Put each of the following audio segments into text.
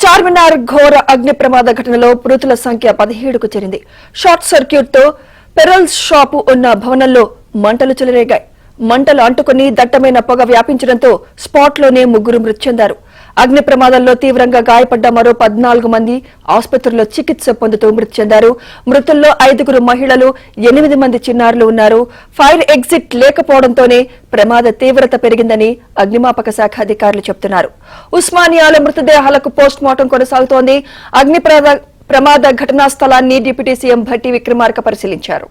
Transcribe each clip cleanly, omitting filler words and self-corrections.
చార్మినార్ ఘోర అగ్ని ప్రమాద ఘటనలో మృతుల సంఖ్య 17కు చేరింది. షార్ట్ సర్క్యూట్ తో పెరల్స్ షాపు ఉన్న భవనంలో మంటలు చెలరేగాయి. మంటలు అంటుకుని దట్టమైన పొగ వ్యాపించడంతో స్పాట్లోనే 3 మృతి చెందారు. అగ్ని ప్రమాదంలో తీవ్రంగా గాయపడ్డ మరో 14 మంది ఆసుపత్రిలో చికిత్స పొందుతూ మృతి చెందారు. మృతుల్లో 5 మహిళలు, 8 మంది చిన్నారులు ఉన్నారు. ఫైర్ ఎగ్జిట్ లేకపోవడంతోనే ప్రమాద తీవ్రత పెరిగిందని అగ్నిమాపక శాఖ అధికారులు చెబుతున్నారు. ఉస్మానియాలో మృతదేహాలకు పోస్ట్ మార్టం కొనసాగుతోంది. అగ్ని ప్రమాద ఘటనా స్థలాన్ని డిప్యూటీ సీఎం భట్టి విక్రమార్క పరిశీలించారు.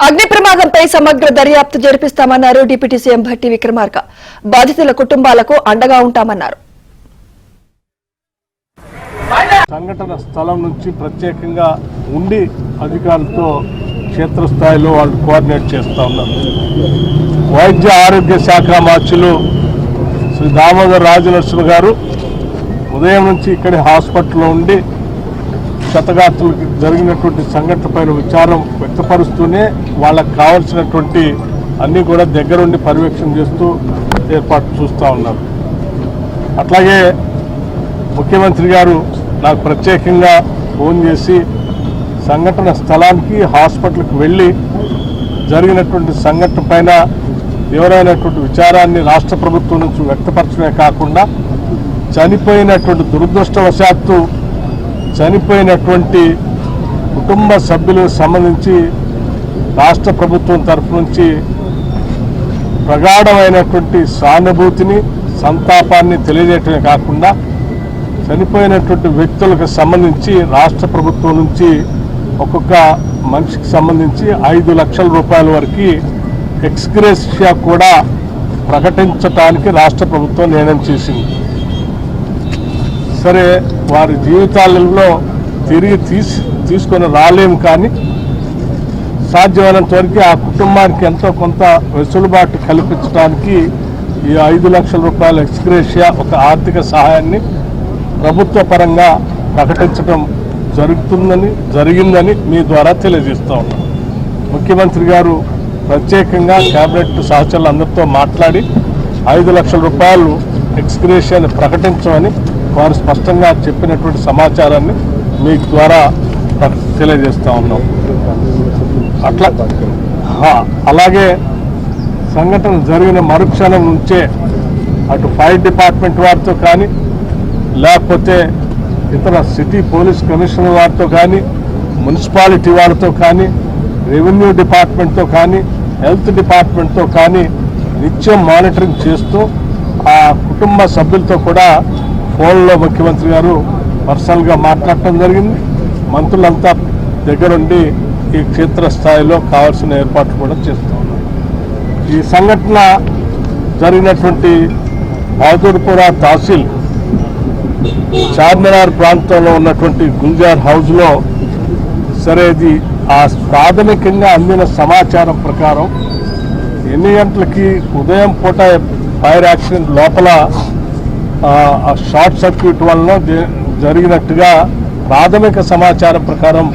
అగ్ని ప్రమాదంపై సమగ్ర దర్యాప్తు జరిపిస్తామన్నారు డిప్యూటీ సీఎం భట్టి విక్రమార్క. బాధితుల కుటుంబాలకు అండగా ఉంటామన్నారు. సంఘటన స్థలం నుంచి ప్రత్యేకంగా ఉండి అధికారులతో క్షేత్రస్థాయిలో వాళ్ళు కోఆర్డినేట్ చేస్తూ ఉన్నారు. వైద్య ఆరోగ్య శాఖ మార్చులు శ్రీ దామోదర్ రాజనరసింహ గారు ఉదయం నుంచి ఇక్కడి హాస్పిటల్లో ఉండి క్షతగాత్రులకు జరిగినటువంటి సంఘటనపైన విచారం వ్యక్తపరుస్తూనే వాళ్ళకు కావాల్సినటువంటి అన్నీ కూడా దగ్గరుండి పర్యవేక్షణ చేస్తూ ఏర్పాటు చూస్తూ ఉన్నారు. అట్లాగే ముఖ్యమంత్రి గారు నాకు ప్రత్యేకంగా ఫోన్ చేసి సంఘటన స్థలానికి హాస్పిటల్కి వెళ్ళి జరిగినటువంటి సంఘటన పైన తీవ్రమైనటువంటి విచారాన్ని రాష్ట్ర ప్రభుత్వం నుంచి వ్యక్తపరచడమే కాకుండా చనిపోయినటువంటి దురదృష్టవశాత్తు చనిపోయినటువంటి కుటుంబ సభ్యులకు సంబంధించి రాష్ట్ర ప్రభుత్వం తరఫు నుంచి ప్రగాఢమైనటువంటి సానుభూతిని సంతాపాన్ని తెలియజేయటమే కాకుండా చనిపోయినటువంటి వ్యక్తులకు సంబంధించి రాష్ట్ర ప్రభుత్వం నుంచి ఒక్కొక్క మనిషికి సంబంధించి 5 లక్షల రూపాయల వరకు ఎక్స్గ్రేషియా కూడా ప్రకటించడానికి రాష్ట్ర ప్రభుత్వం నిర్ణయం చేసింది. సరే వారి జీవితాలలో తిరిగి తీసుకొని రాలేము, కానీ సాధ్యమైనంత వరకు ఆ కుటుంబానికి ఎంతో కొంత వెసులుబాటు కల్పించడానికి ఈ 5 లక్షల రూపాయల ఎక్స్గ్రేషియా ఒక ఆర్థిక సహాయాన్ని ప్రభుత్వ పరంగా ప్రకటించడం జరిగిందని మీ ద్వారా తెలియజేస్తూ ఉన్నాం. ముఖ్యమంత్రి గారు ప్రత్యేకంగా కేబినెట్ సహచరులందరితో మాట్లాడి 5 లక్షల రూపాయలు ఎక్స్గ్రేషియాని ప్రకటించమని వారు స్పష్టంగా చెప్పినటువంటి సమాచారాన్ని మీ ద్వారా తెలియజేస్తూ ఉన్నాం. అలాగే సంఘటన జరిగిన మరుక్షణం నుంచే అటు ఫైర్ డిపార్ట్మెంట్ వారితో కానీ లేకపోతే ఇతర సిటీ పోలీస్ కమిషనర్ వారితో కానీ మున్సిపాలిటీ వారితో కానీ రెవెన్యూ డిపార్ట్మెంట్తో కానీ హెల్త్ డిపార్ట్మెంట్తో కానీ నిత్యం మానిటరింగ్ చేస్తూ ఆ కుటుంబ సభ్యులతో కూడా ఫోన్లో ముఖ్యమంత్రి గారు పర్సనల్గా మాట్లాడటం జరిగింది. మంత్రులంతా దగ్గరుండి ఈ క్షేత్రస్థాయిలో కావాల్సిన ఏర్పాట్లు కూడా చేస్తూ ఉన్నారు. ఈ సంఘటన జరిగినటువంటి బహదూర్పురా తహసీల్ చార్మినార్ ప్రాంతంలో ఉన్నటువంటి గుల్జార్ హౌస్లో సరే ఇది ఆ ప్రాథమికంగా అందిన సమాచారం ప్రకారం ఎన్ని గంటలకి ఉదయం పూట ఫైర్ యాక్సిడెంట్ లోపల షార్ట్ సర్క్యూట్ వలన జరిగినట్టుగా ప్రాథమిక సమాచారం ప్రకారం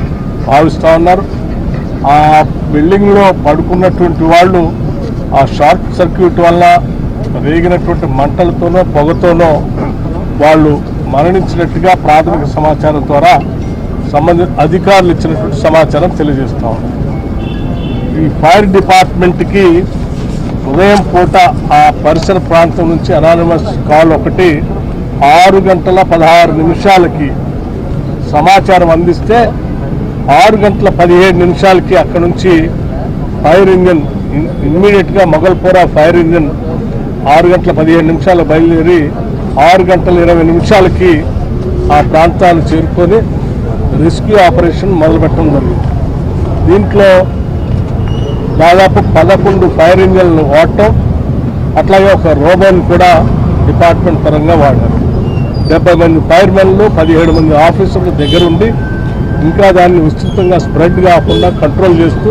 భావిస్తూ ఉన్నారు. ఆ బిల్డింగ్లో పడుకున్నటువంటి వాళ్ళు ఆ షార్ట్ సర్క్యూట్ వల్ల రేగినటువంటి మంటలతోనో పొగతోనో వాళ్ళు మరణించినట్టుగా ప్రాథమిక సమాచారం ద్వారా సంబంధిత అధికారులు ఇచ్చినటువంటి సమాచారం తెలియజేస్తూ ఉన్నారు. ఈ ఫైర్ డిపార్ట్మెంట్కి ఉదయం పూట ఆ పరిసర ప్రాంతం నుంచి అనానిమస్ కాల్ ఒకటి 6:16 సమాచారం అందిస్తే 6:17 అక్కడ నుంచి ఫైర్ ఇంజిన్ ఇమ్మీడియట్గా మొగల్పురా ఫైర్ ఇంజిన్ 6:17 బయలుదేరి 6:20 ఆ ప్రాంతాలు చేరుకొని రెస్క్యూ ఆపరేషన్ మొదలుపెట్టడం జరిగింది. దీంట్లో దాదాపు 11 ఫైర్ ఇంజన్లు వాడటం, అట్లాగే ఒక రోబోని కూడా డిపార్ట్మెంట్ పరంగా వాడారు. 70 మంది ఫైర్మెన్లు, 17 మంది ఆఫీసర్లు దగ్గరుండి ఇంకా దాన్ని విస్తృతంగా స్ప్రెడ్ కాకుండా కంట్రోల్ చేస్తూ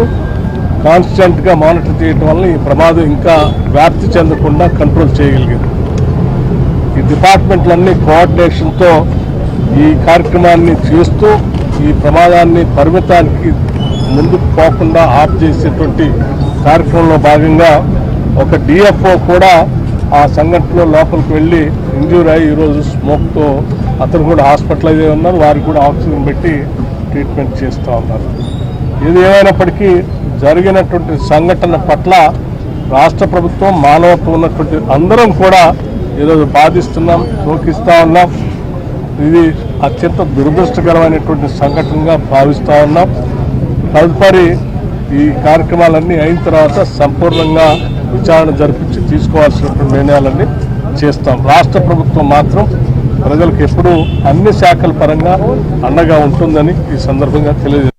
కాన్స్టెంట్గా మానిటర్ చేయడం వల్ల ఈ ప్రమాదం ఇంకా వ్యాప్తి చెందకుండా కంట్రోల్ చేయగలిగింది. ఈ డిపార్ట్మెంట్లన్నీ కోఆర్డినేషన్తో ఈ కార్యక్రమాన్ని చేస్తూ ఈ ప్రమాదాన్ని పరిమితానికి ముందుకు పోకుండా ఆఫ్ చేసేటువంటి కార్యక్రమంలో భాగంగా ఒక డిఎఫ్ఓ కూడా ఆ సంఘటనలో లోపలికి వెళ్ళి ఇంజ్యూర్ అయ్యి ఈరోజు స్మోక్తో అతను కూడా హాస్పిటలైజ్ అయి ఉన్నారు. వారికి కూడా ఆక్సిజన్ పెట్టి ట్రీట్మెంట్ చేస్తూ ఉన్నారు. ఇది ఏమైనప్పటికీ జరిగినటువంటి సంఘటన పట్ల రాష్ట్ర ప్రభుత్వం, మానవత్వం ఉన్నటువంటి అందరం కూడా ఈరోజు బాధిస్తున్నాం, శోకిస్తూ ఉన్నాం. ఇది అత్యంత దురదృష్టకరమైనటువంటి సంఘటనగా భావిస్తూ ఉన్నాం. తదుపరి ఈ కార్యక్రమాలన్నీ అయిన తర్వాత సంపూర్ణంగా విచారణ జరిపించి తీసుకోవాల్సినటువంటి నిర్ణయాలన్నీ చేస్తాం. రాష్ట్ర ప్రభుత్వం మాత్రం ప్రజలకు ఎప్పుడూ అన్ని శాఖల పరంగా అండగా ఉంటుందని ఈ సందర్భంగా తెలియజేస్తాం.